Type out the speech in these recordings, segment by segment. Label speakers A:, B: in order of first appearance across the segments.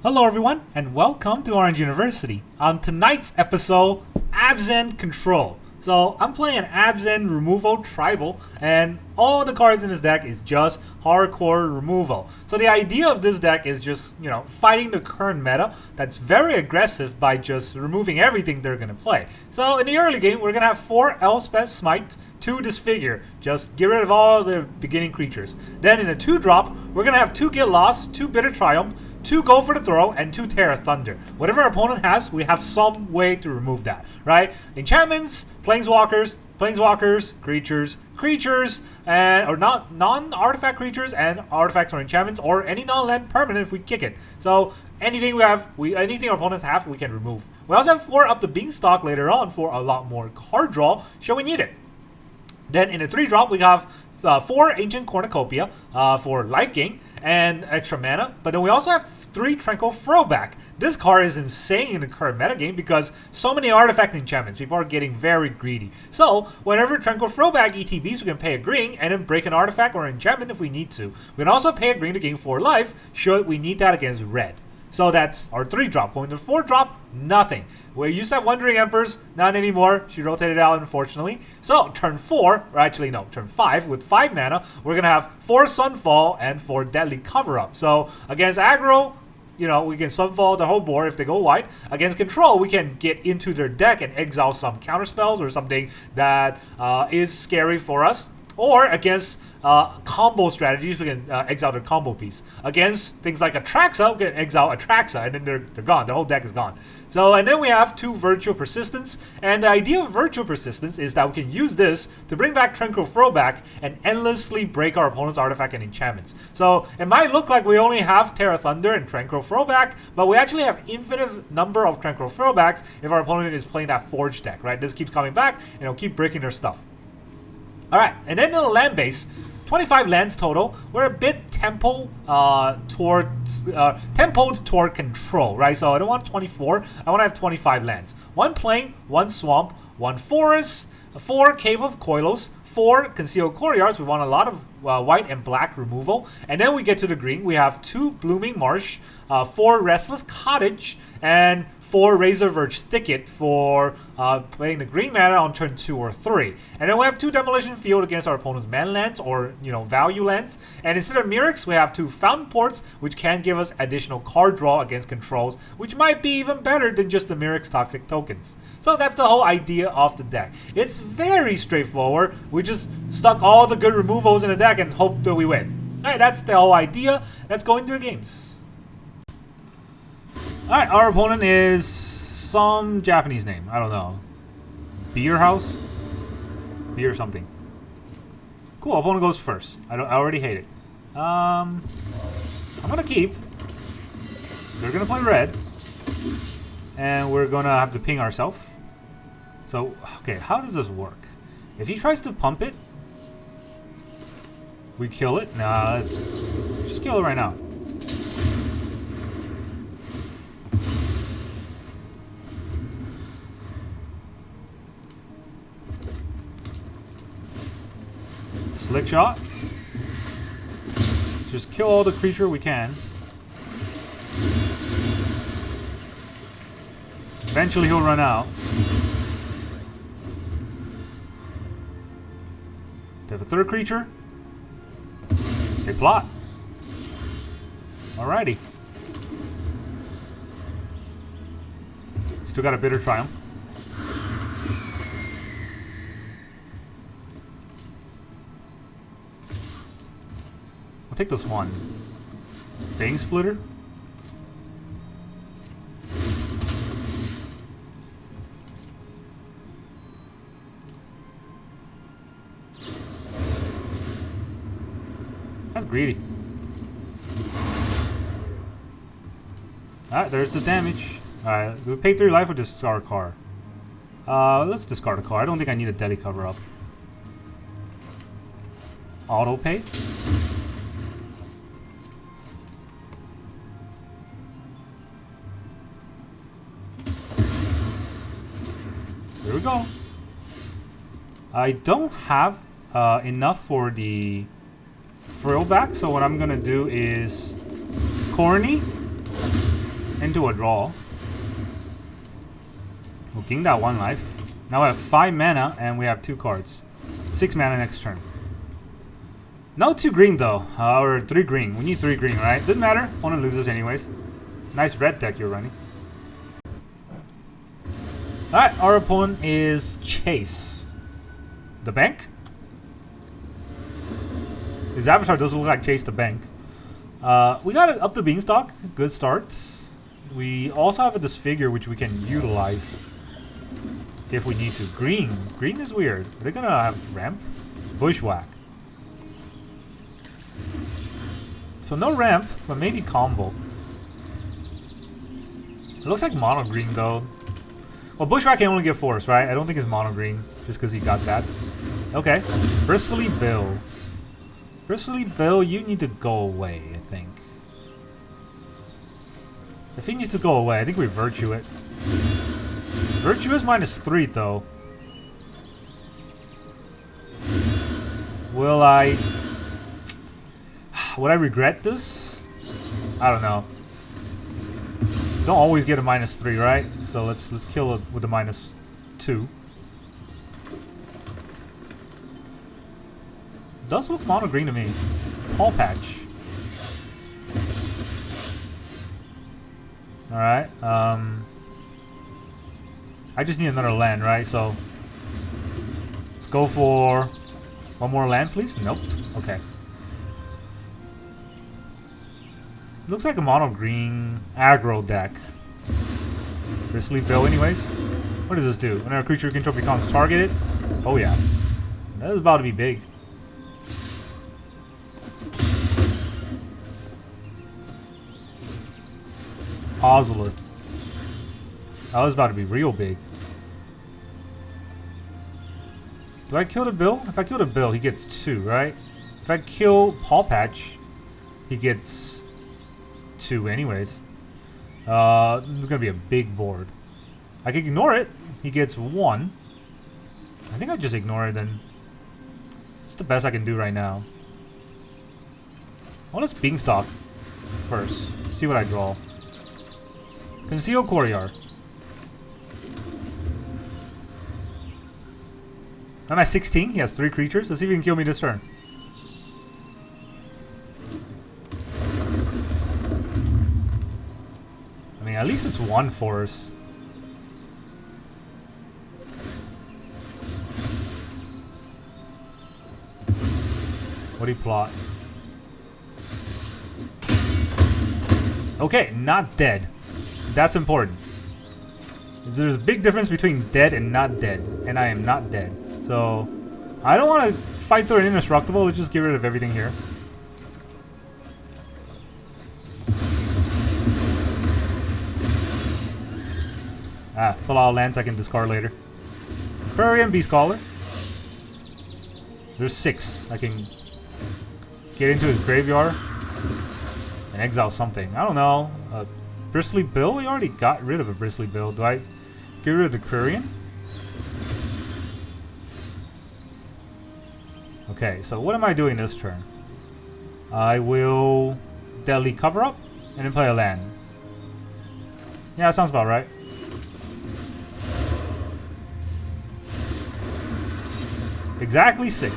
A: Hello everyone, and welcome to Orange University. On tonight's episode, Abzan Control. So I'm playing Abzan Removal Tribal, and all the cards in this deck is just hardcore removal. So the idea of this deck is just, fighting the current meta that's very aggressive by just removing everything they're going to play. So in the early game, we're going to have 4 Elspeth Smite, 2 Disfigure. Just get rid of all the beginning creatures. Then in the 2-drop, we're going to have 2 Get Lost, 2 Bitter Triumph, 2 Go for the Throw, and 2 Terra Thunder. Whatever our opponent has, we have some way to remove that, right? Enchantments, Planeswalkers, creatures, and or not non-artifact creatures and artifacts or enchantments or any non-land permanent if we kick it. So anything anything our opponents have, we can remove. We also have 4 up the Beanstalk later on for a lot more card draw, should we need it. Then in the 3-drop, we have 4 Ancient Cornucopia for life gain and extra mana. But then we also have 3 Tranquil Throwback. This card is insane in the current metagame because so many artifact enchantments. People are getting very greedy. So whenever Tranquil Throwback ETBs, we can pay a green and then break an artifact or enchantment if we need to. We can also pay a green to gain 4 life should we need that against red. So that's our 3-drop. Going to 4-drop, nothing. We used to have Wandering Emperors, not anymore. She rotated out, unfortunately. So turn 4, or actually no, turn 5, with 5 mana, we're going to have 4 Sunfall and 4 Deadly Cover-Up. So against aggro, we can Sunfall the whole board if they go white. Against control, we can get into their deck and exile some counterspells or something that is scary for us. Or against combo strategies, we can exile their combo piece. Against things like Atraxa, we can exile Atraxa, and then they're gone. The whole deck is gone. So, and then we have 2 Virtual Persistence. And the idea of Virtual Persistence is that we can use this to bring back Tranquil Throwback and endlessly break our opponent's artifact and enchantments. So, it might look like we only have Terra Thunder and Tranquil Throwback, but we actually have infinite number of Tranquil Throwbacks if our opponent is playing that Forge deck, right? This keeps coming back, and it'll keep breaking their stuff. Alright, and then in the land base, 25 lands total. We're a bit tempoed toward control, right? So I don't want 24, I want to have 25 lands. 1 plain, 1 swamp, 1 forest, 4 Cave of Koilos, 4 Concealed Courtyards. We want a lot of white and black removal. And then we get to the green. We have 2 Blooming Marsh, 4 Restless Cottage, and 4 Razorverge Thicket for playing the green mana on turn 2 or 3. And then we have 2 Demolition Field against our opponent's man lands or, value lands. And instead of Mirrors, we have 2 Fountainports, which can give us additional card draw against controls, which might be even better than just the Mirrors Toxic tokens. So that's the whole idea of the deck. It's very straightforward. We just stuck all the good removals in the deck and hope that we win. Alright, that's the whole idea. Let's go into the games. Alright, our opponent is some Japanese name. I don't know. Beer House? Beer something. Cool, opponent goes first. I already hate it. I'm gonna keep. They're gonna play red. And we're gonna have to ping ourselves. So, okay, how does this work? If he tries to pump it, we kill it? Nah, let's just kill it right now. Slick shot. Just kill all the creature we can. Eventually he'll run out. They have a 3rd creature. They plot. Alrighty. Still got a Bitter Triumph. I'll take this one. Bang Splitter. That's greedy. Alright, there's the damage. Alright, we pay 3 life or discard a card? Let's discard a card. I don't think I need a Deadly Cover-Up. Auto pay. Here we go. I don't have enough for the throwback, so what I'm gonna do is Corny, into a draw. We'll gain that 1 life. Now we have 5 mana and we have 2 cards. 6 mana next turn. No 2 green though, or 3 green. We need 3 green, right? Doesn't matter. Opponent loses anyways. Nice red deck you're running. Alright, our opponent is Chase. The bank? His avatar does look like Chase the bank. We got it up the beanstalk. Good start. We also have a Disfigure which we can utilize if we need to. Green. Green is weird. Are they gonna have ramp? Bushwhack. So no ramp, but maybe combo. It looks like mono green though. Well, Bushwhack can only get force, right? I don't think it's mono green just because he got that. Okay. Bristly Bill. Bristly Bill, you need to go away, I think. If he needs to go away, I think we Virtue it. Virtue is -3 though. Will I... Would I regret this? I don't know. Don't always get a -3, right? So let's kill it with a -2. Does look mono green to me. Paw Patch. Alright, I just need another land, right? So let's go for 1 more land, please. Nope. Okay. Looks like a mono green aggro deck. Bristly Bill anyways. What does this do? Whenever a creature you control becomes targeted? Oh yeah. That is about to be big. Ozolith. That was about to be real big. Do I kill the Bill? If I kill the Bill, he gets 2, right? If I kill Paw Patch, he gets 2 anyways. It's gonna be a big board. I can ignore it. He gets 1. I think I'll just ignore it then. It's the best I can do right now. I want to Beanstalk first. See what I draw. Concealed Courtyard. I'm at 16. He has 3 creatures. Let's see if he can kill me this turn. I mean, at least it's 1 force. What do you plot? Okay, not dead. That's important. There's a big difference between dead and not dead. And I am not dead. So, I don't want to fight through an indestructible. Let's just get rid of everything here. Ah, it's a lot of lands I can discard later. Aquarium, Beastcaller. There's 6. I can get into his graveyard and exile something. I don't know. Bristly Bill? We already got rid of a Bristly Bill. Do I get rid of the Aquarium? Okay, so what am I doing this turn? I will Deadly Cover Up and then play a land. Yeah, that sounds about right. Exactly 6.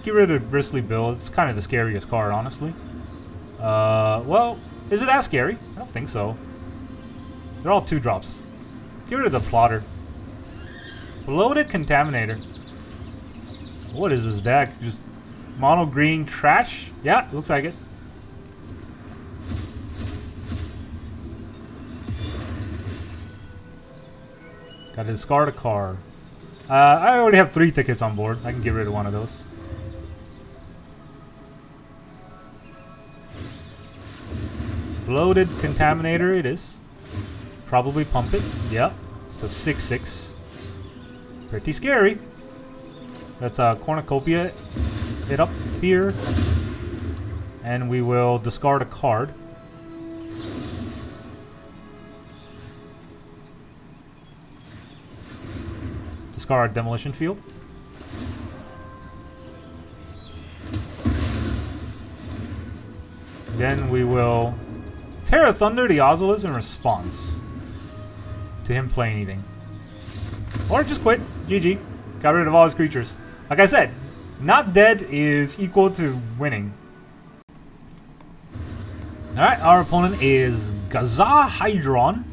A: Get rid of Bristly Bill. It's kind of the scariest card, honestly. Well, is it that scary? I don't think so. They're all 2-drops. Get rid of the Plotter. Bloated Contaminator. What is this deck? Just mono green trash? Yeah, looks like it. Gotta discard a card. I already have 3 tickets on board. I can get rid of one of those. Bloated Contaminator it is. Probably pump it. Yep. It's a 6/6. Pretty scary. Let's Cornucopia it up here. And we will discard a card. Discard Demolition Field. Then we will Terra Thunder the Ozolus in response to him playing anything. Or just quit. GG. Got rid of all his creatures. Like I said, not dead is equal to winning. Alright, our opponent is Gazahydron.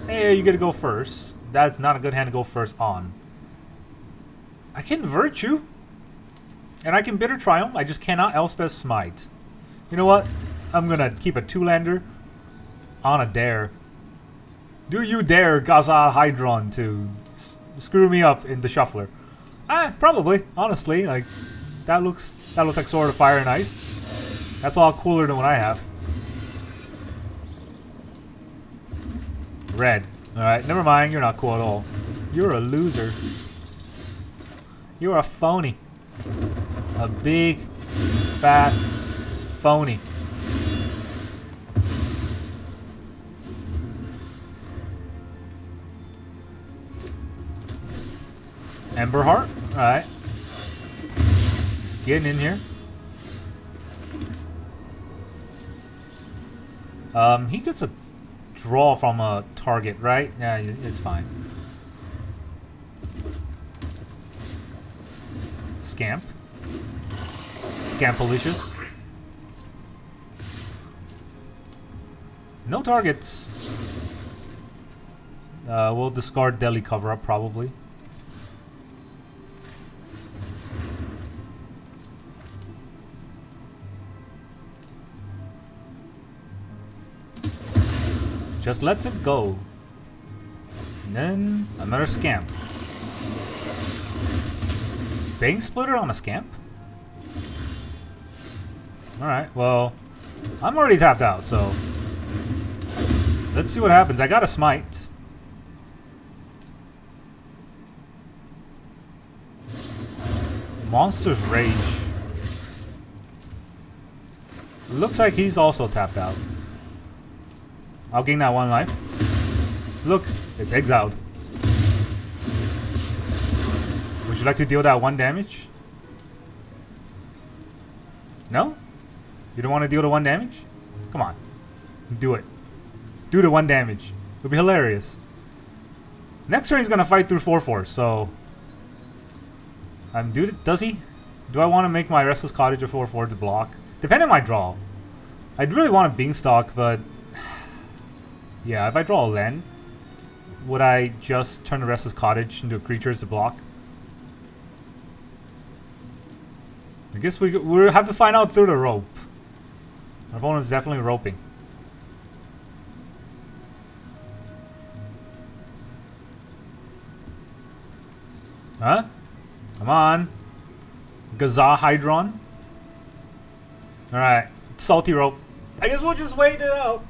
A: Hey, you get to go first. That's not a good hand to go first on. I can Virtue. And I can Bitter Triumph. I just cannot Elspeth Smite. You know what? I'm gonna keep a 2-lander on a dare. Do you dare Gazahydron to screw me up in the shuffler? Probably. Honestly, like that looks like Sword of Fire and Ice. That's a lot cooler than what I have. Red. Alright, never mind. You're not cool at all. You're a loser. You're a phony. A big, fat phony. Emberheart. Alright. Just getting in here. He gets a draw from a target, right? Yeah, it's fine. Scamp. Scampalicious. No targets. We'll discard Deli Cover-Up, probably. Just lets it go. And then another Scamp. Bang Splitter on a Scamp? Alright, well, I'm already tapped out, so let's see what happens. I got a Smite. Monster's Rage. Looks like he's also tapped out. I'll gain that 1 life. Look, it's exiled. Would you like to deal that 1 damage? No? You don't want to deal the 1 damage? Come on. Do it. Do the 1 damage. It'll be hilarious. Next turn he's going to fight through 4/4, so... does he? Do I want to make my Restless Cottage a 4/4 to block? Depending on my draw. I'd really want a Beanstalk, but... yeah, if I draw a land, would I just turn the Restless Cottage into creatures to block? I guess we'll have to find out through the rope. Our opponent's definitely roping. Huh? Come on. Gazahydron. Alright. Salty rope. I guess we'll just wait it out.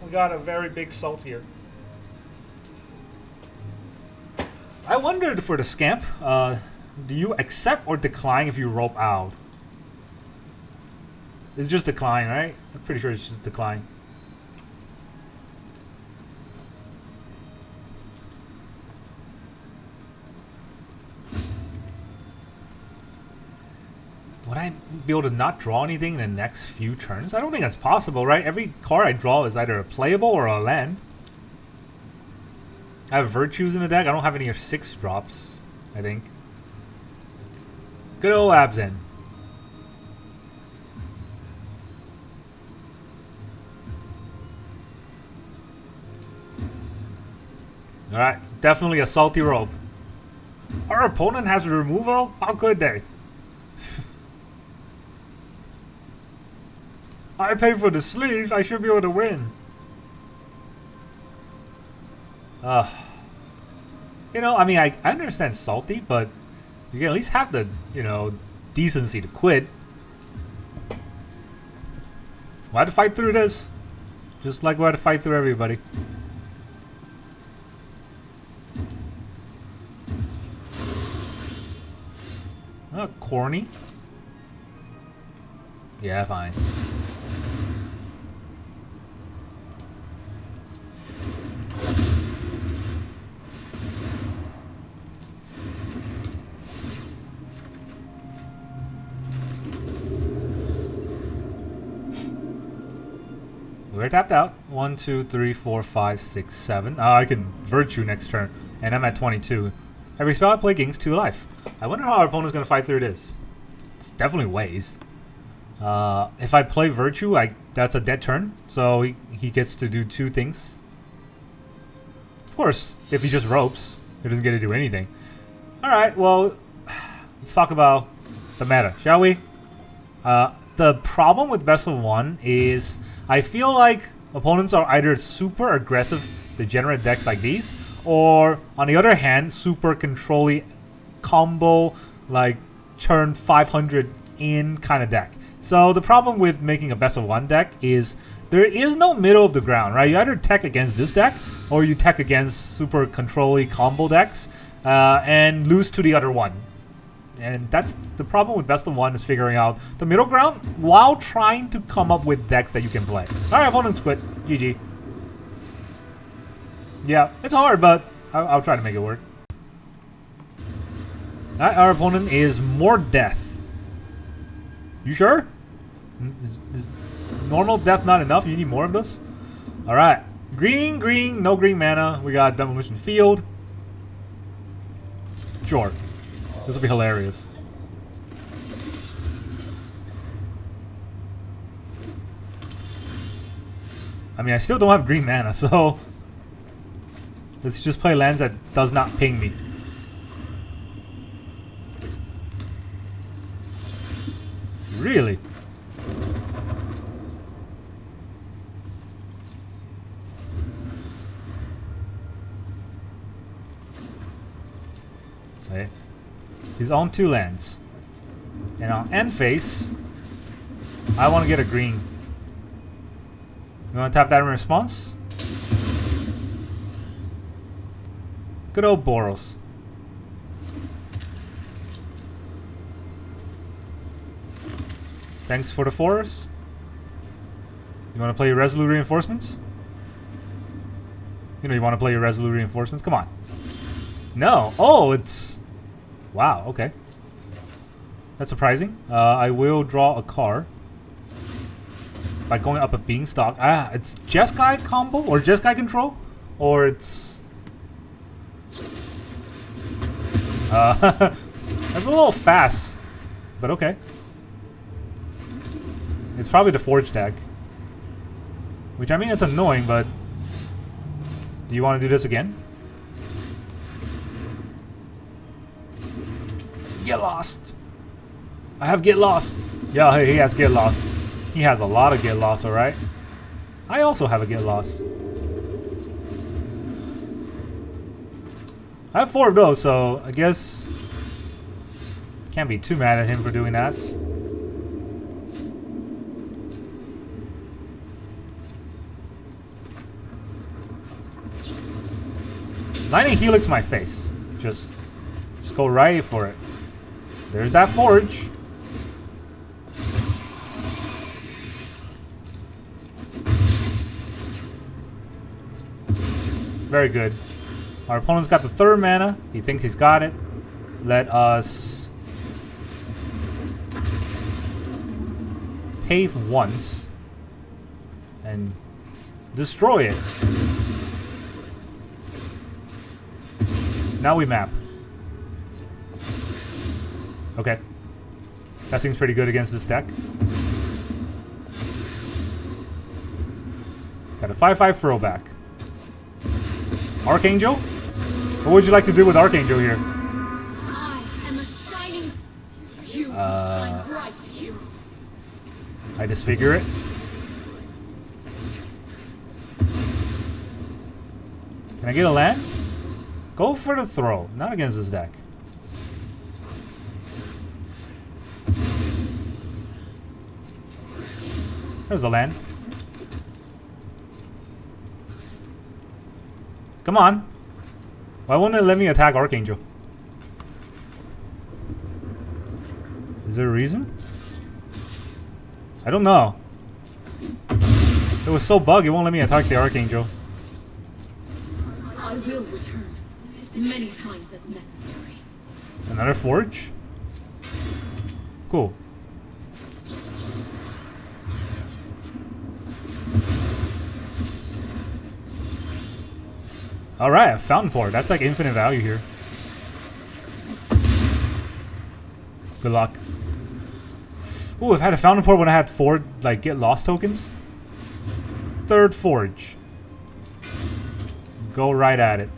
A: We got a very big salt here. I wondered for the Scamp, do you accept or decline if you rope out? It's just decline, right? I'm pretty sure it's just decline. Would I be able to not draw anything in the next few turns? I don't think that's possible, right? Every card I draw is either a playable or a land. I have Virtues in the deck. I don't have any 6 drops, I think. Good old Abzan. Alright, definitely a salty rope. Our opponent has removal? How could they? I pay for the sleeve, I should be able to win. You know, I mean, I understand salty, but you can at least have the, you know, decency to quit. We had to fight through this. Just like we had to fight through everybody. Corny. Yeah, fine. we're tapped out. 1, 2, 3, 4, 5, 6, 7. I can Virtue next turn, and I'm at 22. Every spell I play gains 2 life. I wonder how our opponent's gonna fight through this. It's definitely ways. If I play Virtue, that's a dead turn, so he gets to do 2 things. Of course, if he just ropes, he doesn't get to do anything. Alright, well, let's talk about the meta, shall we? The problem with best of 1 is I feel like opponents are either super aggressive, degenerate decks like these, or on the other hand, super control-y combo, like turn 500 in kind of deck. So the problem with making a best of 1 deck is there is no middle of the ground, right? You either tech against this deck, or you tech against super control-y combo decks, and lose to the other one. And that's the problem with best of 1, is figuring out the middle ground while trying to come up with decks that you can play. Alright, opponents quit. GG. Yeah, it's hard, but I'll try to make it work. Alright, our opponent is more death. You sure? Is normal death not enough? You need more of this? Alright. Green, green, no green mana. We got Demolition Field. Sure. This will be hilarious. I mean, I still don't have green mana, so let's just play lands that does not ping me. Really? Okay. He's on 2 lands. And on end phase, I want to get a green. You want to tap that in response? Good old Boros. Thanks for the forest. You want to play your Resolute Reinforcements? You know you want to play your Resolute Reinforcements? Come on. No. Oh, it's... Wow, okay. That's surprising. I will draw a card by going up a Beanstalk. It's Jeskai combo or Jeskai control? Or it's... that's a little fast. But okay. It's probably the Forge deck. Which, I mean, it's annoying, but... Do you want to do this again? Get lost! I have get lost! Yeah, hey, he has get lost. He has a lot of get lost, alright? I also have a get lost. I have 4 of those, so I guess... Can't be too mad at him for doing that. Lightning Helix my face. Just go right for it. There's that Forge. Very good. Our opponent's got the 3rd mana. He thinks he's got it. Let us pave once and destroy it. Now we map. Okay. That seems pretty good against this deck. Got a 5/5 throwback. Archangel? What would you like to do with Archangel here?
B: I am a shining. You shine bright, you.
A: I disfigure it. Can I get a land? Go for the throw. Not against this deck. There's a land. Come on. Why won't it let me attack Archangel? Is there a reason? I don't know. It was so bugged, it won't let me attack the Archangel.
B: I will return many times as necessary.
A: Another Forge? Cool. Alright, a Fountainport. That's like infinite value here. Good luck. Ooh, I've had a Fountainport when I had 4 like get lost tokens. Third Forge. Go right at it.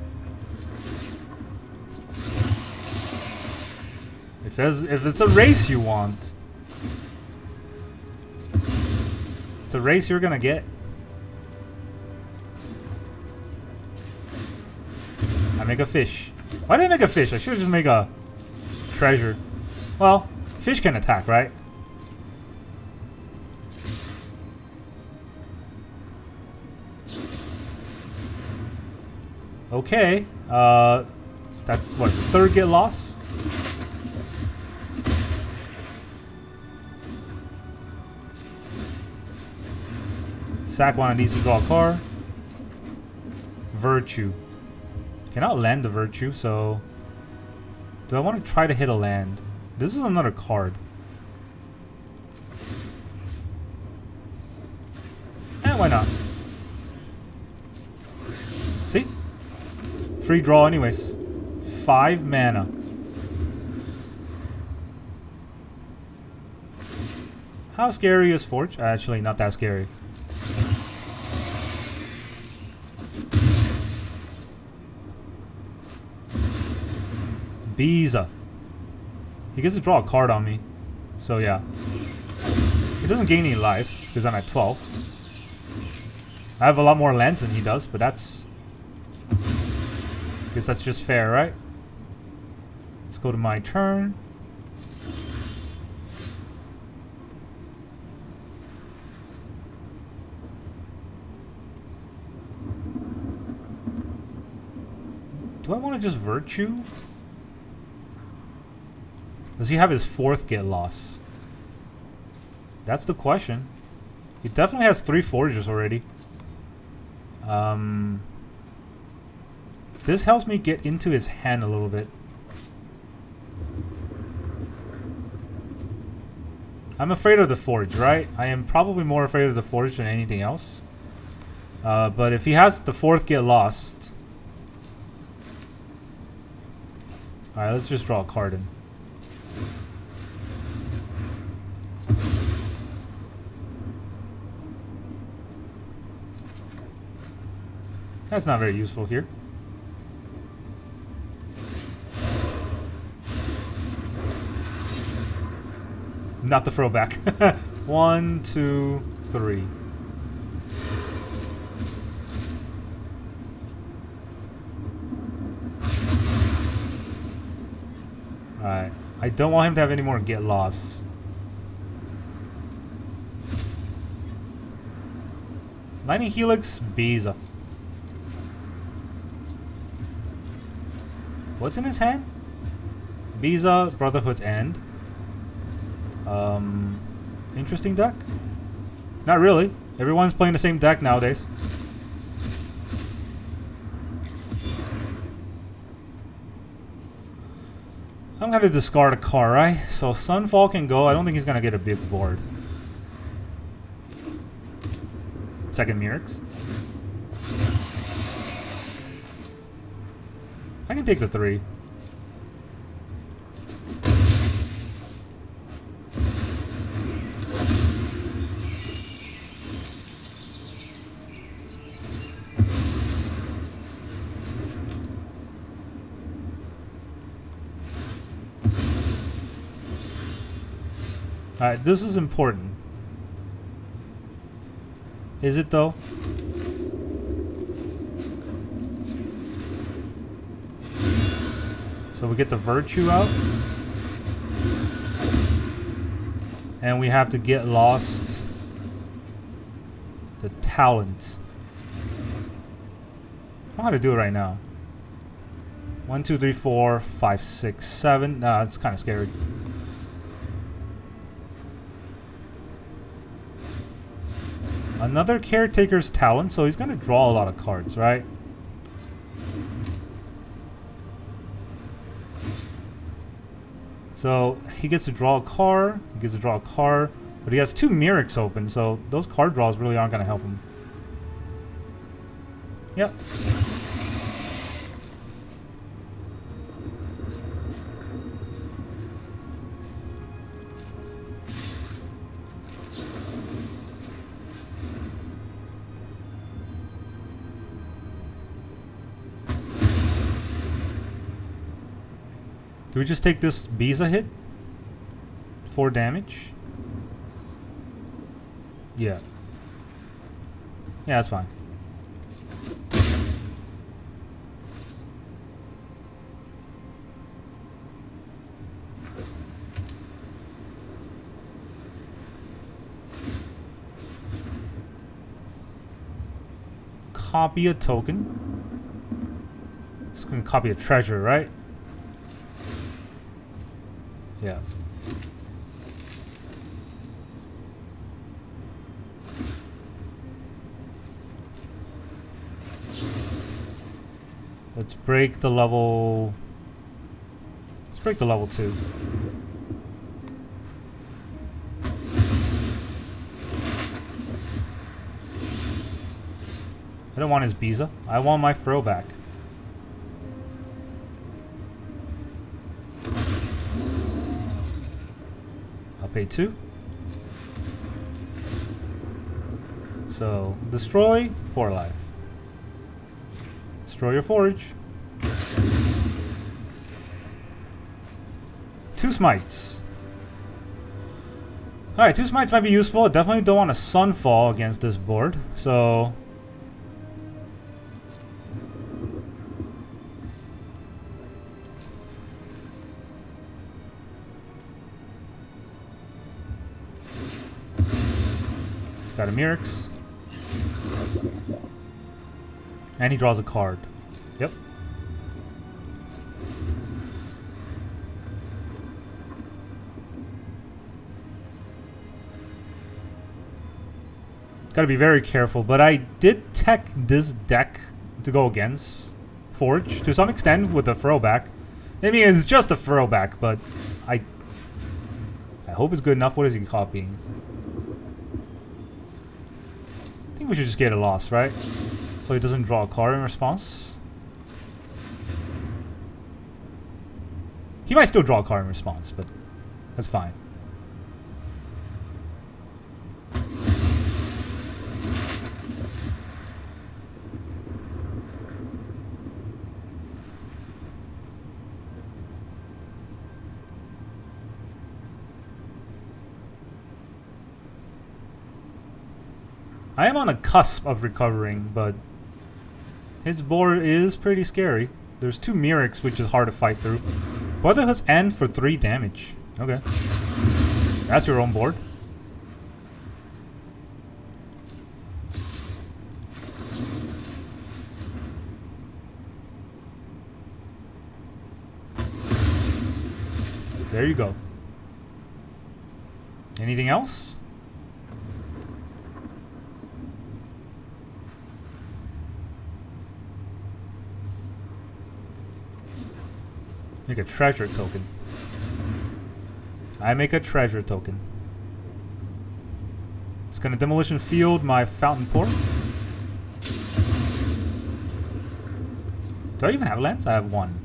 A: If it's a race you want, it's a race you're gonna get. I make a fish. Why did I make a fish? I should just make a treasure. Well, fish can attack, right? Okay. That's what, third get lost? Sack one of these to draw a card. Virtue. Cannot land the Virtue, so... Do I want to try to hit a land? This is another card. Eh, why not? See? Free draw anyways. 5 mana. How scary is Forge? Actually, not that scary. Biza. He gets to draw a card on me. So yeah. He doesn't gain any life because I'm at 12. I have a lot more lands than he does, but that's... Guess that's just fair, right? Let's go to my turn. Do I want to just Virtue? Does he have his 4th get lost? That's the question. He definitely has 3 Forges already. This helps me get into his hand a little bit. I'm afraid of the Forge, right? I am probably more afraid of the Forge than anything else. But if he has the 4th get lost... Alright, let's just draw a card in. That's not very useful here. Not the throwback. 1, 2, 3. Alright. I don't want him to have any more get lost. Lightning Helix, Biza. What's in his hand? Biza, Brotherhood's End. Interesting deck? Not really. Everyone's playing the same deck nowadays. I'm gonna discard a card, right? So Sunfall can go. I don't think he's gonna get a big board. Second Mirrors. I can take the 3. Alright, this is important. Is it though? So we get the Virtue out. And we have to get lost the Talent. I don't know how to do it right now. 1, 2, 3, 4, 5, 6, 7. Nah, it's kind of scary. Another Caretaker's Talent, so he's gonna draw a lot of cards, right? So he gets to draw a card, he gets to draw a card, but he has 2 Mirrors open, so those card draws really aren't gonna help him. Yep. Do we just take this Biza hit? 4 damage? Yeah. Yeah, that's fine. Copy a token. It's gonna copy a treasure, right? Yeah. Let's break the level. Let's break the level 2. I don't want his Biza. I want my throwback. I'll pay 2. So, destroy, 4 life. Destroy your forge. 2 smites. Alright, 2 smites might be useful. I definitely don't want a Sunfall against this board. So... he's got a Mirix. And he draws a card. Yep. Gotta be very careful, but I did tech this deck to go against Forge to some extent with the throwback. I mean, it's just a throwback, but I hope it's good enough. What is he copying? I think we should just get a loss, right? So he doesn't draw a card in response. He might still draw a card in response, but that's fine. I am on a cusp of recovering, but his board is pretty scary. There's 2 Mirix, which is hard to fight through. Brotherhood's End for 3 damage. Okay. That's your own board. There you go. Anything else? Make a treasure token. I make a treasure token. It's gonna Demolition Field my Fountainport. Do I even have lands? I have 1.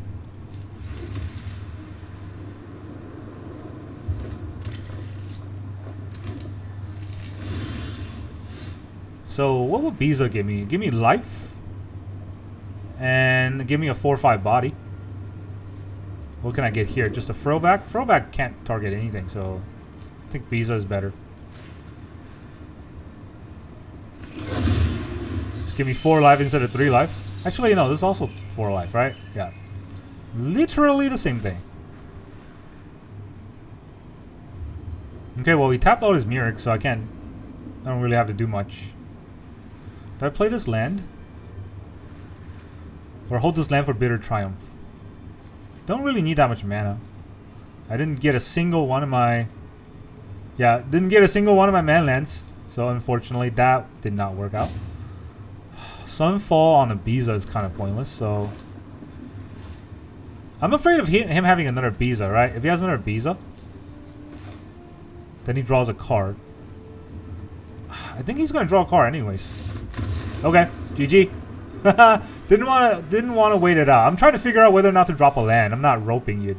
A: So what would Biza give me? Give me life. And give me a 4/5 body. What can I get here? Just a throwback? Throwback can't target anything, so I think Biza is better. Just give me 4 life instead of 3 life. Actually, no, this is also 4 life, right? Yeah. Literally the same thing. Okay, well, he tapped out his Mirix, so I don't really have to do much. Do I play this land? Or hold this land for Bitter Triumph? Don't really need that much mana. I didn't get a single one of my... Yeah, didn't get a single one of my mana lands. So unfortunately, that did not work out. Sunfall on a Biza is kind of pointless, so... I'm afraid of him having another Biza, right? If he has another Biza, then he draws a card. I think he's gonna draw a card anyways. Okay, GG. didn't wanna wait it out. I'm trying to figure out whether or not to drop a land. I'm not roping you.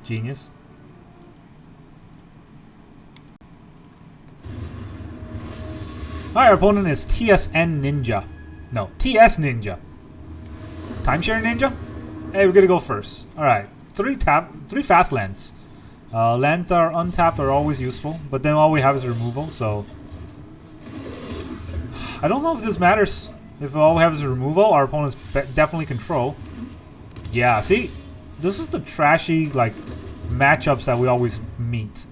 A: Genius. Alright, our opponent is TSN Ninja. No, TS Ninja. Timeshare Ninja? Hey, we're gonna go first. Alright. three fast lands. Lands that are untapped are always useful, but then all we have is removal, so I don't know if this matters. If all we have is removal, our opponents definitely control. Yeah, see? This is the trashy, like, matchups that we always meet.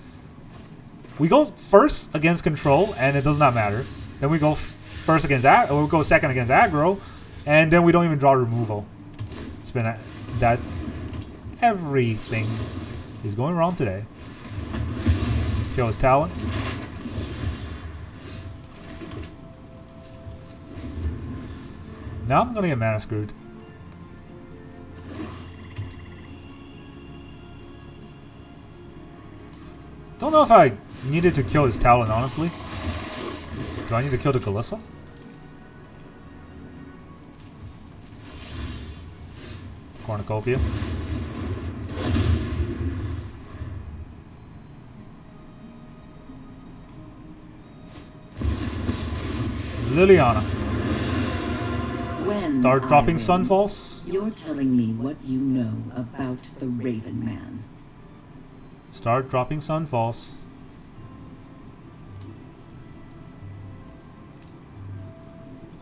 A: We go first against control, and it does not matter. Then we go first against or we go second against aggro, and then we don't even draw removal. It's been that everything is going wrong today. Kill his talent. Now I'm gonna get mana screwed. Don't know if I needed to kill his talent, honestly. Do I need to kill the Kalissa? Cornucopia. Liliana.
C: When
A: Start dropping
C: I win,
A: Sunfalls.
C: You're telling me what you know about the Raven Man.
A: Start dropping Sunfalls.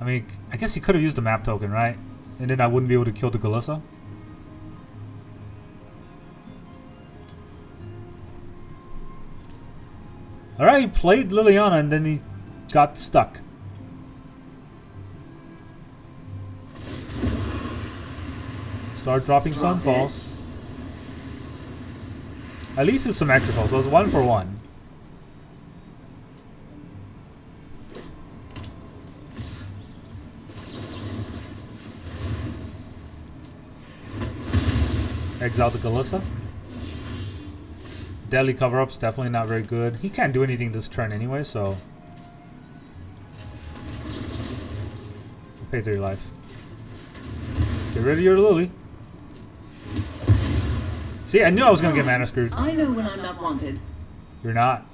A: I mean, I guess he could have used the map token, right? And then I wouldn't be able to kill the Kalissa. Alright, he played Liliana and then he got stuck. Start dropping Sunfalls. At least it's symmetrical, so it's 1 for 1. Exile the Kalissa. Deadly cover-up's definitely not very good. He can't do anything this turn anyway, so pay 3 life. Get rid of your Lily. See, I knew I was gonna get mana screwed.
C: I know when I'm not wanted.
A: You're not.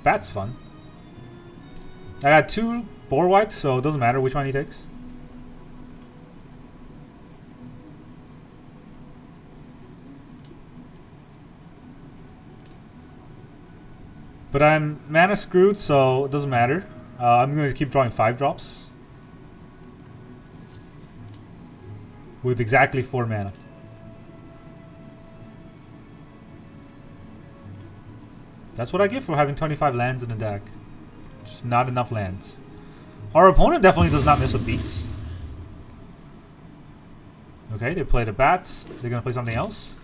A: Bat's fun. I got 2 board wipes, so it doesn't matter which one he takes. But I'm mana screwed, so it doesn't matter. I'm going to keep drawing 5 drops. With exactly 4 mana. That's what I get for having 25 lands in the deck. Just not enough lands. Our opponent definitely does not miss a beat. Okay, they played a bat. They're going to play something else.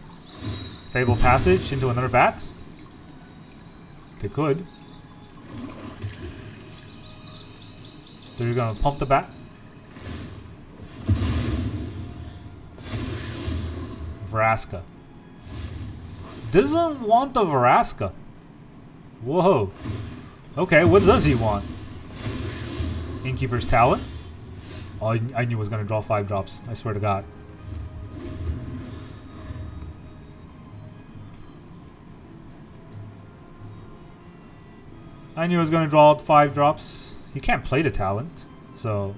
A: Fable Passage into another bat. They could. They're going to pump the bat. Vraska. Doesn't want the Vraska. Whoa. Okay, what does he want? Innkeeper's Talent? Oh, I knew it was going to draw 5 drops. I swear to God. I knew I was going to draw 5 drops. He can't play the talent, so...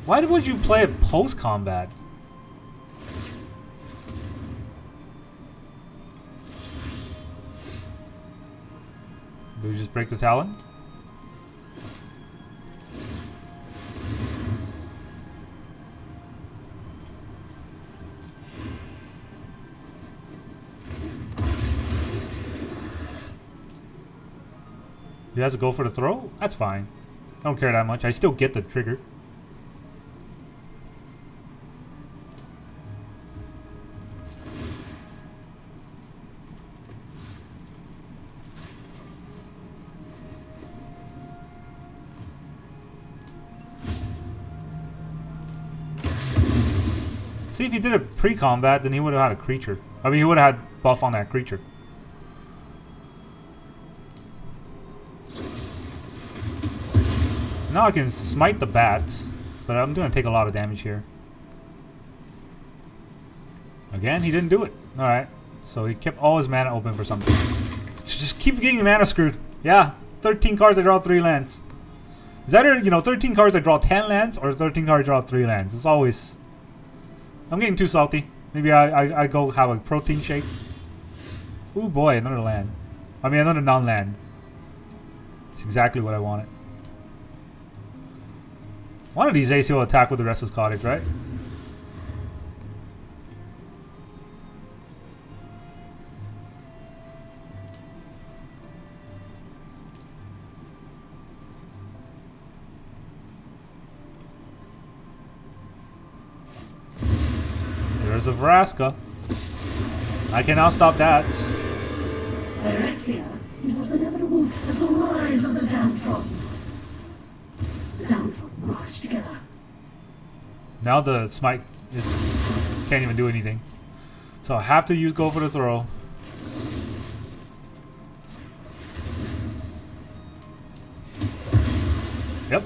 A: Why would you play it post-combat? Do we just break the talent? He has to go for the throw? That's fine. I don't care that much. I still get the trigger. See, if he did it pre-combat, then he would have had a creature. I mean, he would have had buff on that creature. Now I can smite the bat, but I'm going to take a lot of damage here. Again, he didn't do it. Alright. So he kept all his mana open for something. Just keep getting mana screwed. Yeah, 13 cards I draw 3 lands. Is either, you know, 13 cards I draw 10 lands or 13 cards I draw 3 lands. It's always... I'm getting too salty. Maybe I go have a protein shake. Ooh boy, another land. I mean another non-land. It's exactly what I wanted. One of these days he'll attack with the Restless Cottage, right? There's a Vraska. I cannot stop that.
D: Alexia, this is inevitable as the rise of the downtrodden. The downtrodden rise together.
A: Now the Smite can't even do anything. So I have to go for the throw. Yep.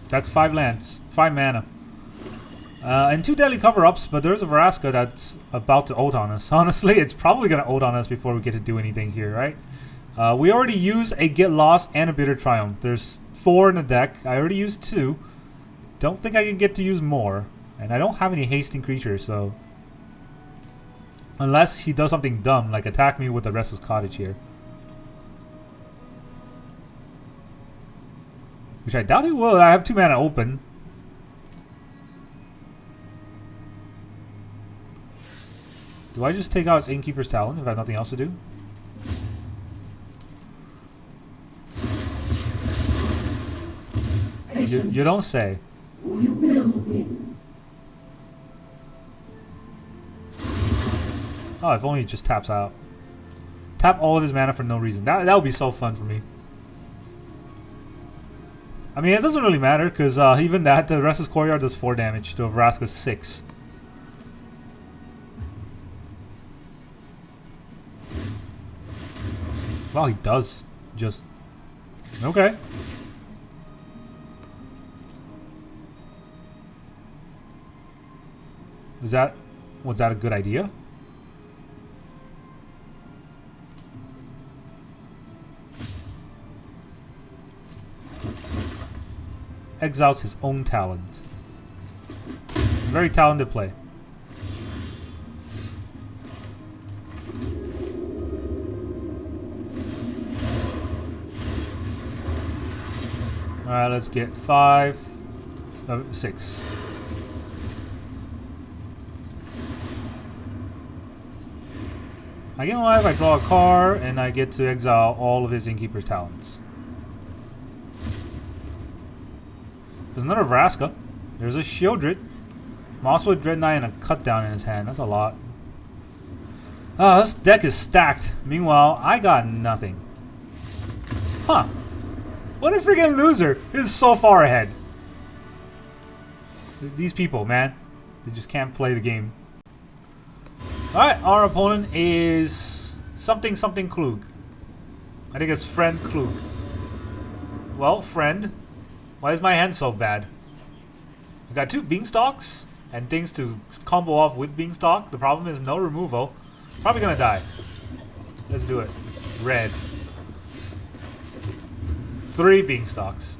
A: That's 5 lands, 5 mana. And 2 deadly cover-ups, but there's a Vraska that's about to ult on us. Honestly, it's probably going to ult on us before we get to do anything here, right? We already used a Get Lost and a Bitter Triumph. There's 4 in the deck. I already used 2. Don't think I can get to use more. And I don't have any hasting creatures, so... Unless he does something dumb, like attack me with the Restless Cottage here. Which I doubt he will. I have 2 mana open. Do I just take out his Innkeeper's Talon if I have nothing else to do? You don't say.
D: You will win.
A: Oh, if only he just taps out. Tap all of his mana for no reason. That would be so fun for me. I mean, it doesn't really matter, because even that, the Restless Courtyard does 4 damage to a Vraska 6. Wow, he does. Just... Okay. Was that a good idea? Exiles his own talent. Very talented play. Alright, let's get 5, 6. I get alive, I draw a card, and I get to exile all of his Innkeeper's Talents. There's another Vraska. There's a Shieldred. Mosswood Dread Knight and a Cut Down in his hand. That's a lot. Oh, this deck is stacked. Meanwhile, I got nothing. Huh. What a freaking loser. This is so far ahead. These people, man. They just can't play the game. Alright, our opponent is something Klug. I think it's Friend Klug. Well, friend. Why is my hand so bad? I got 2 Beanstalks and things to combo off with Beanstalk. The problem is no removal. Probably gonna die. Let's do it. Red. 3 Beanstalks.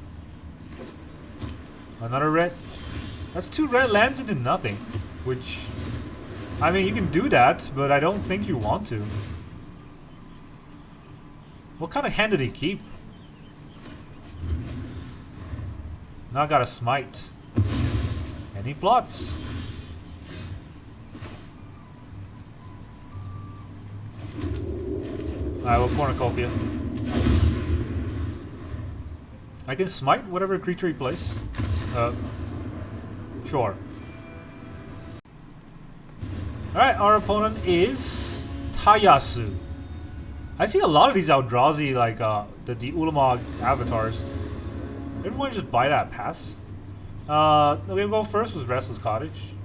A: Another red. That's 2 red lands into nothing. Which, I mean, you can do that, but I don't think you want to. What kind of hand did he keep? Now I got a Smite. And he plots. Alright, well, Cornucopia. I can Smite whatever creature he plays. Sure. Alright, our opponent is Tayasu. I see a lot of these Eldrazi, like the Ulamog avatars. Everyone just buy that pass. Okay, we'll go first with Restless Cottage.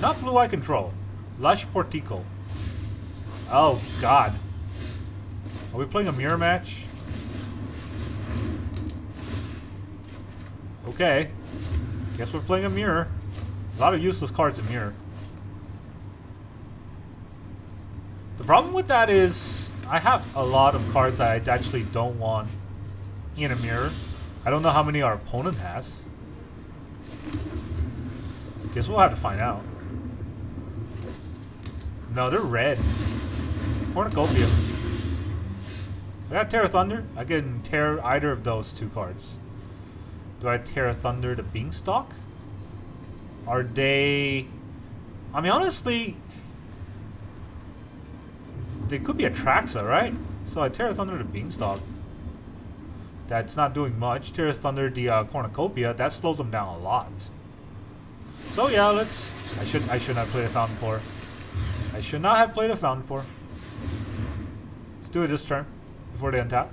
A: Not blue eye control. Lush Portico. Oh god. Are we playing a mirror match? Okay. Guess we're playing a mirror. A lot of useless cards in mirror. The problem with that is I have a lot of cards that I actually don't want in a mirror. I don't know how many our opponent has. Guess we'll have to find out. No, they're red. Cornucopia. I got Terra Thunder. I can tear either of those two cards. Do I Terra Thunder the Beanstalk? Are they... I mean, honestly... They could be Atraxa, right? So I Terra Thunder the Beanstalk. That's not doing much. Terra Thunder the Cornucopia. That slows them down a lot. So yeah, let's... I should not play a Fountainport. I should not have played a Fountainport. Let's do it this turn before they untap.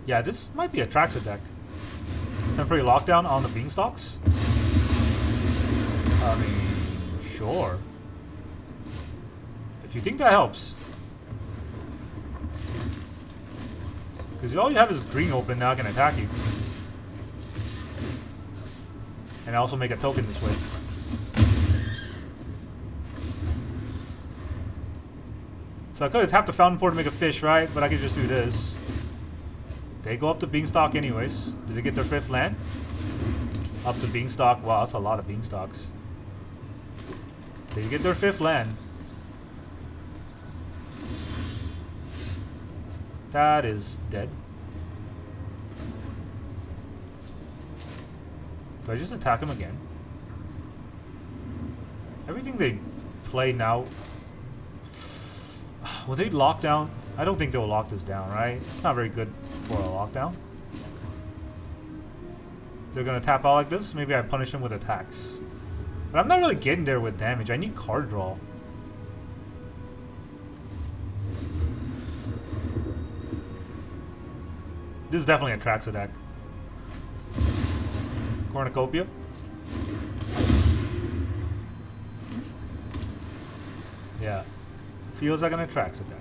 A: Yeah, this might be a Atraxa deck. Temporary lockdown on the Beanstalks? I mean, sure. If you think that helps. Because all you have is green open, now I can attack you. And I also make a token this way. So I could have tapped the Fountainport to make a fish, right? But I could just do this. They go up to Beanstalk anyways. Did they get their 5th land? Up to Beanstalk. Wow, that's a lot of Beanstalks. They get their 5th land. That is dead. Do I just attack him again? Everything they play now... Will they lock down? I don't think they'll lock this down, right? It's not very good for a lockdown. They're gonna tap out like this? Maybe I punish them with attacks. But I'm not really getting there with damage. I need card draw. This is definitely a Atraxa deck. Cornucopia. Yeah. Feels like an Atraxa deck.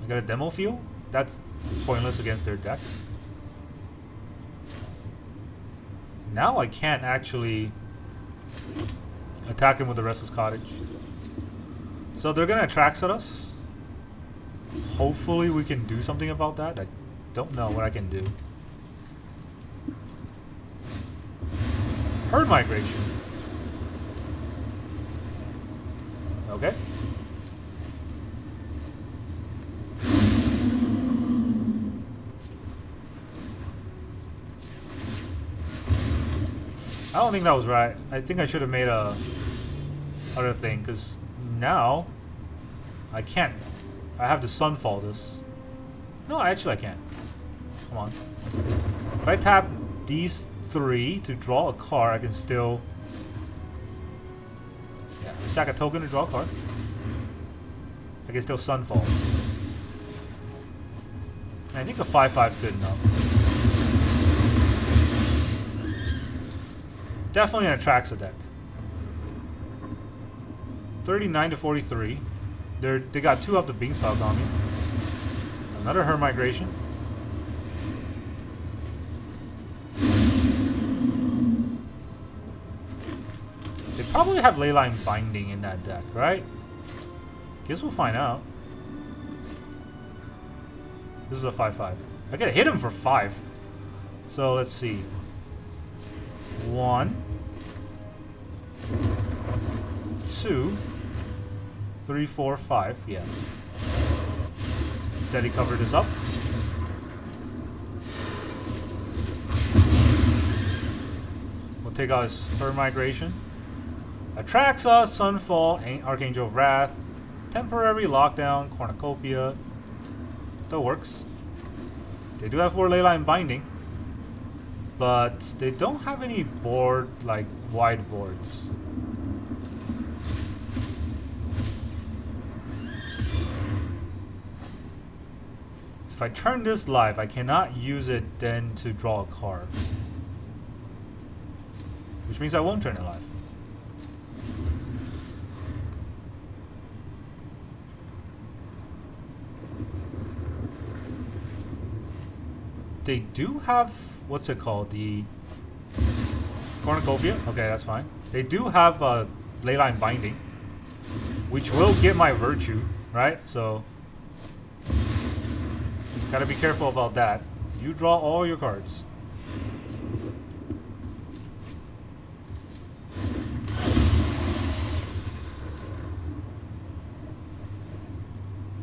A: I got a Demo Field? That's pointless against their deck. Now I can't actually attack him with the Restless Cottage. So they're gonna Atraxa us. Hopefully we can do something about that. I don't know what I can do. Herd Migration. Okay. I don't think that was right. I think I should have made a other thing, because now I can't. I have to Sunfall this. No, actually I can't. Come on. If I tap these 3 to draw a card, I can still... Yeah, I sack a token to draw a card. I can still Sunfall. And I think a 5/5 is good enough. Definitely an Atraxa deck. 39 to 43. They got 2 up the Beanstalk on me. Another Her Migration. They probably have Leyline Binding in that deck, right? Guess we'll find out. This is a 5/5. I gotta hit him for 5. So let's see. 1, 2, 3, 4, 5. Yeah. Steady cover this up. We'll take out his Her Migration. Atraxa, Sunfall, Archangel of Wrath, Temporary Lockdown, Cornucopia. That works. They do have 4 Leyline Binding, but they don't have any board, like wide boards. So if I turn this live, I cannot use it then to draw a card, which means I won't turn it live. They do have, what's it called? The Cornucopia? Okay, that's fine. They do have a Leyline Binding, which will get my Virtue, right? So, gotta be careful about that. You draw all your cards.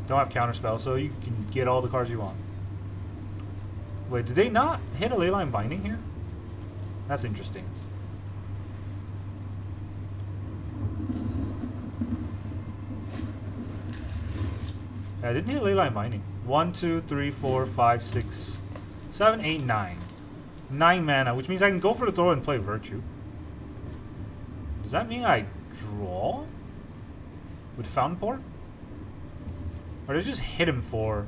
A: Don't have counterspell, so you can get all the cards you want. Wait, did they not hit a Leyline Binding here? That's interesting. Yeah, I didn't hit Leyline Binding. 1, 2, 3, 4, 5, 6, 7, 8, 9. 9 mana, which means I can go for the throw and play Virtue. Does that mean I draw with Fountainport? Or did I just hit him for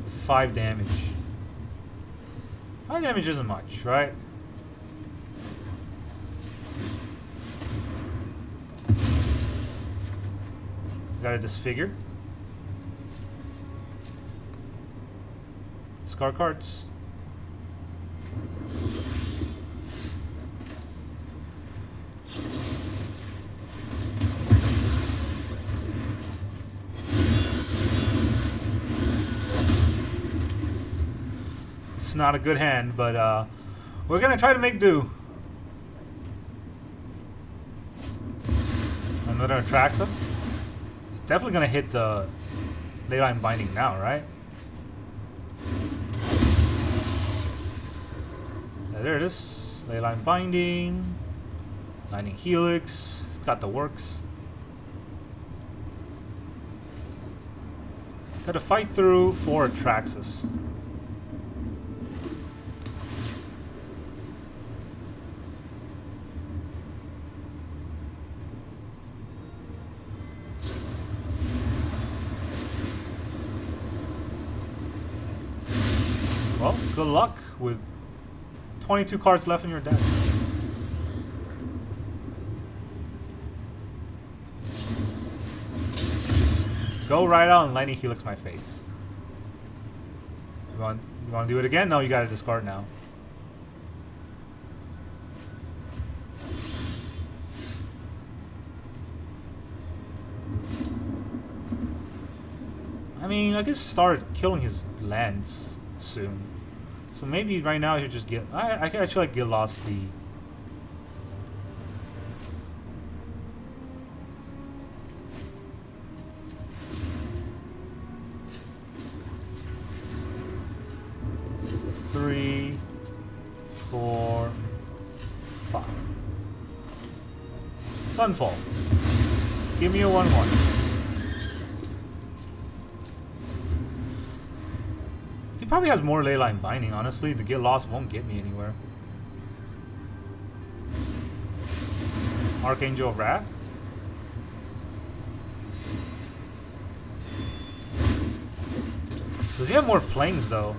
A: 5 damage? 5 damage isn't much, right? Got a Disfigure. Discard cards. It's not a good hand, but we're gonna try to make do. Another Atraxa. It's definitely gonna hit the Leyline Binding now, right? Yeah, there it is. Leyline Binding. Lightning Helix. It's got the works. Gotta fight through 4 Atraxas. Well, good luck with 22 cards left in your deck. Just go right out and Lightning Helix my face. You want to do it again? No, you gotta discard now. I mean, I could start killing his lands soon. So maybe right now I should just get... I can actually like get lost the... Three, 4, 5. Sunfall. Give me a 1/1. He probably has more Leyline Binding, honestly. The Get Lost won't get me anywhere. Archangel of Wrath. Does he have more planes, though?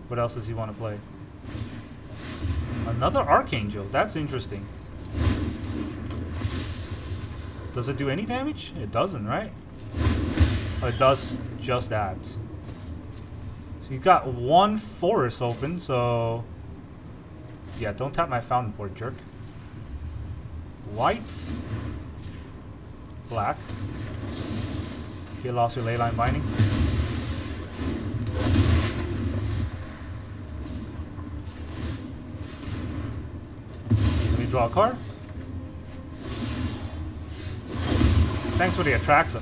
A: What else does he want to play? Another Archangel. That's interesting. Does it do any damage? It doesn't, right? Oh, it does just that. So you got 1 forest open, so... Yeah, don't tap my Fountainport, jerk. White. Black. Get lost your Leyline Binding. Draw a card. Thanks for the Atraxa.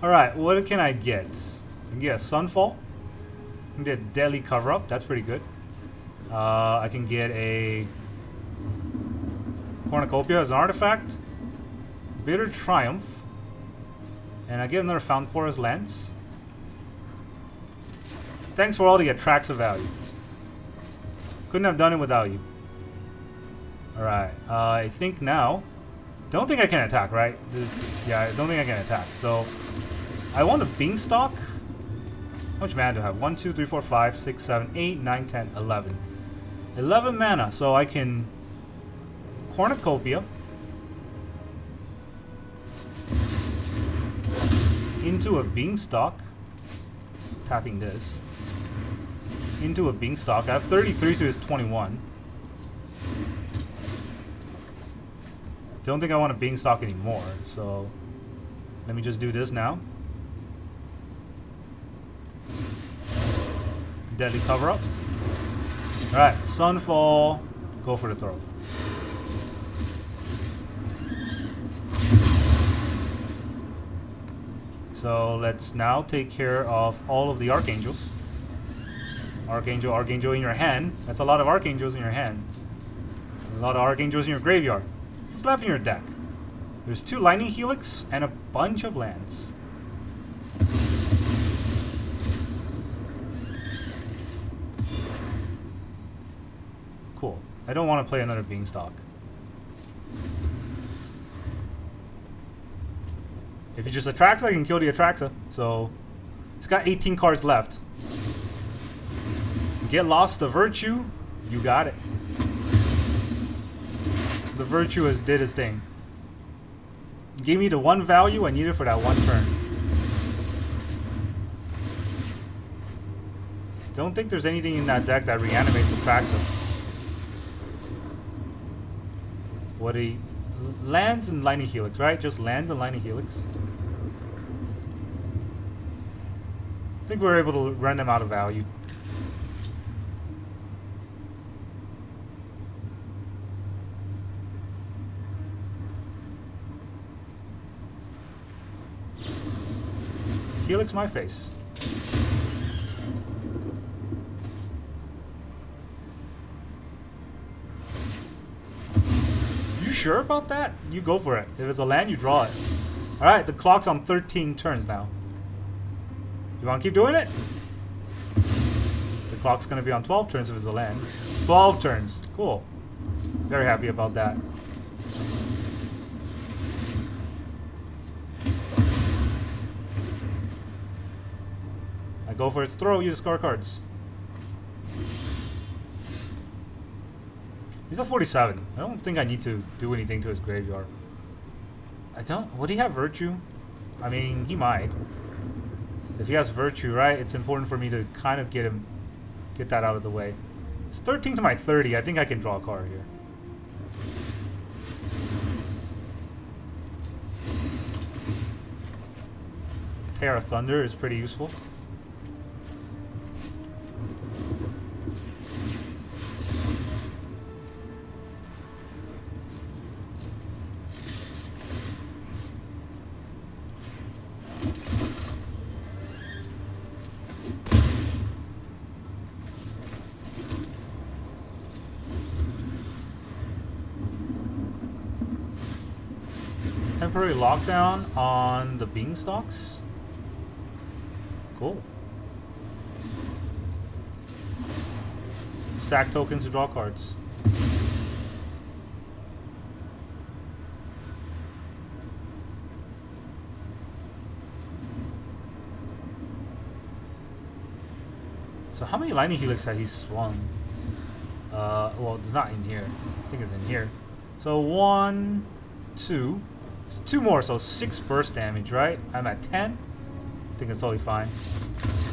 A: Alright, what can I get? I can get a Sunfall. I can get a Deadly Cover-Up. That's pretty good. I can get a Cornucopia as an artifact. Bitter Triumph. And I get another Fountainport as Lance. Thanks for all the Atraxa value. Couldn't have done it without you. Alright, I think now... Don't think I can attack, right? Yeah, I don't think I can attack. So, I want a Beanstalk. How much mana do I have? 1, 2, 3, 4, 5, 6, 7, 8, 9, 10, 11. 11 mana, so I can Cornucopia into a Beanstalk. Tapping this. Into a Beanstalk. I have 33 to his 21. Don't think I want a Beanstalk anymore, so let me just do this now. Deadly Cover-Up. Alright, Sunfall. Go for the throw. So let's now take care of all of the Archangels. Archangel in your hand. That's a lot of Archangels in your hand. A lot of Archangels in your graveyard. What's left in your deck? There's 2 Lightning Helix and a bunch of lands. Cool. I don't want to play another Beanstalk. If he just Atraxa, I can kill the Atraxa. So, he's got 18 cards left. Get lost the Virtue. You got it. The Virtue has did his thing. Gave me the 1 value I needed for that 1 turn. Don't think there's anything in that deck that reanimates Atraxa. What he... Lands and Lightning Helix, right? Just lands and Lightning Helix. I think we're able to run them out of value. Helix my face. You sure about that? You go for it. If it's a land, you draw it. Alright, the clock's on 13 turns now. You want to keep doing it? The clock's going to be on 12 turns if it's a land. 12 turns. Cool. Very happy about that. I go for its throw, you discard cards. He's at 47. I don't think I need to do anything to his graveyard. I don't... Would he have Virtue? I mean, he might. If he has Virtue, right, it's important for me to kind of get that out of the way. It's 13 to my 30. I think I can draw a card here. Terra Thunder is pretty useful. Temporary lockdown on the Beanstalks. Cool. Sack tokens to draw cards. So how many Lightning Helix has he swung? Well, it's not in here. I think it's in here. So 1, 2. It's 2 more, so 6 burst damage, right? I'm at 10. I think it's totally fine.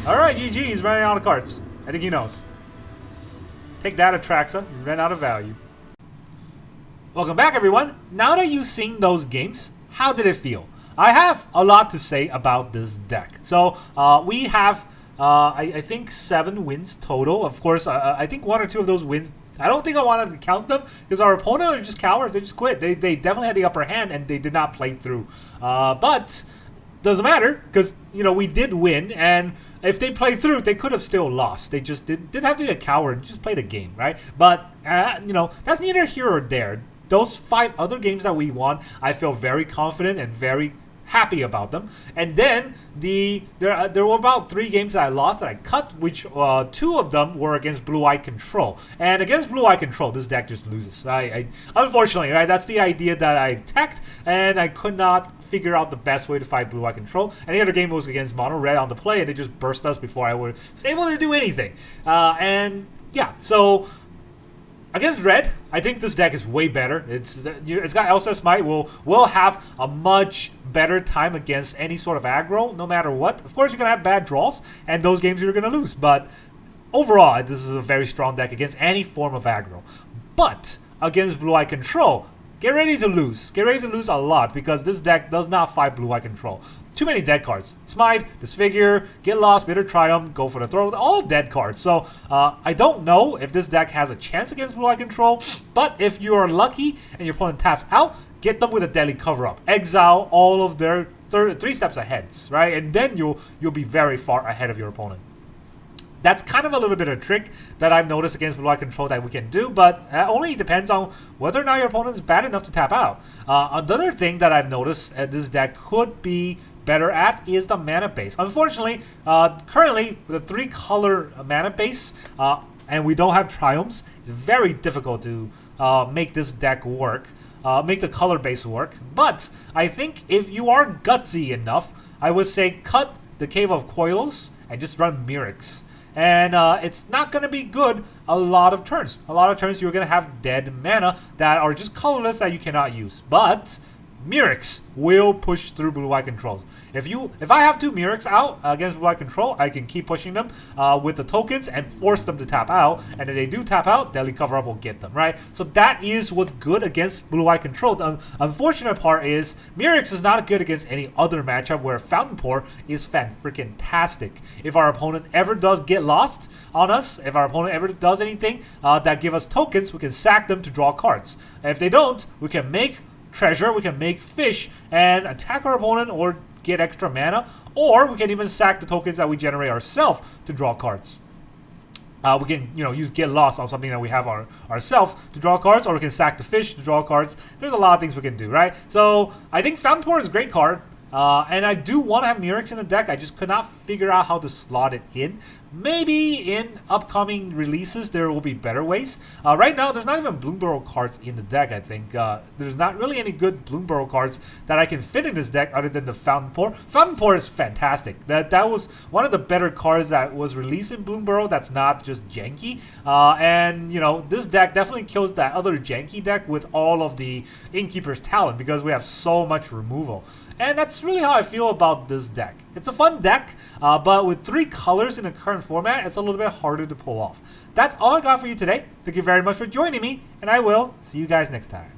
A: Alright, GG, he's running out of cards. I think he knows. Take that, Atraxa. You ran out of value. Welcome back, everyone. Now that you've seen those games, how did it feel? I have a lot to say about this deck. So, we have, I think 7 wins total. Of course, I think 1 or 2 of those wins I don't think I wanted to count them because our opponent are just cowards. They just quit. They definitely had the upper hand and they did not play through. But doesn't matter because, you know, we did win, and if they played through, they could have still lost. They just didn't have to be a coward. Just play the game, right? But, you know, that's neither here or there. Those 5 other games that we won, I feel very confident and very happy about them. And then there were about 3 games that I lost that I cut, which 2 of them were against Blue Eye Control. And against Blue Eye Control, this deck just loses. Unfortunately, right? That's the idea that I teched, and I could not figure out the best way to fight Blue Eye Control. And the other game was against Mono Red on the play, and they just burst us before I was able to do anything. And yeah, so against Red, I think this deck is way better. It's got Elspeth Smite. We'll have a much better time against any sort of aggro, no matter what. Of course, you're going to have bad draws, and those games you're going to lose. But overall, this is a very strong deck against any form of aggro. But against Blue Eye Control, get ready to lose. Get ready to lose a lot because this deck does not fight Blue Eye Control. Too many dead cards. Smite, Disfigure, Get Lost, Bitter Triumph, Go for the Throat, all dead cards. So I don't know if this deck has a chance against Blue Eye Control, but if you are lucky and your opponent taps out, get them with a deadly cover-up. Exile all of their 3 steps ahead, right? And then you'll be very far ahead of your opponent. That's kind of a little bit of a trick that I've noticed against Blue Eye Control that we can do, but only depends on whether or not your opponent is bad enough to tap out. Another thing that I've noticed this deck could be better at is the mana base. Unfortunately, currently with a 3-color mana base, and we don't have triumphs, it's very difficult to make this deck work, make the color base work. But I think if you are gutsy enough, I would say cut the Cave of Koilos and just run Mirrex. And it's not going to be good a lot of turns. A lot of turns you're going to have dead mana that are just colorless that you cannot use. But Mirrex will push through Blue Eye Controls. If I have 2 Mirrex out against Blue Eye Control, I can keep pushing them with the tokens and force them to tap out. And if they do tap out, Deadly Cover Up will get them, right? So that is what's good against Blue Eye Control. The unfortunate part is Mirrex is not good against any other matchup where Fountainport is fan-freaking-tastic. If our opponent ever does get lost on us, if our opponent ever does anything that give us tokens, we can sack them to draw cards. If they don't, we can make treasure, we can make fish and attack our opponent or get extra mana, or we can even sack the tokens that we generate ourselves to draw cards. We can, use Get Lost on something that we have ourselves to draw cards, or we can sack the fish to draw cards. There's a lot of things we can do, right? So I think Fountainport is a great card. And I do want to have Mirrex in the deck. I just could not figure out how to slot it in. Maybe in upcoming releases there will be better ways. Right now there's not even Bloomburrow cards in the deck, I think. There's not really any good Bloomburrow cards that I can fit in this deck other than the Fountainport. Fountainport is fantastic. That was one of the better cards that was released in Bloomburrow that's not just janky. And this deck definitely kills that other janky deck with all of the Innkeeper's Talent because we have so much removal. And that's really how I feel about this deck. It's a fun deck, but with 3 colors in the current format, it's a little bit harder to pull off. That's all I got for you today. Thank you very much for joining me, and I will see you guys next time.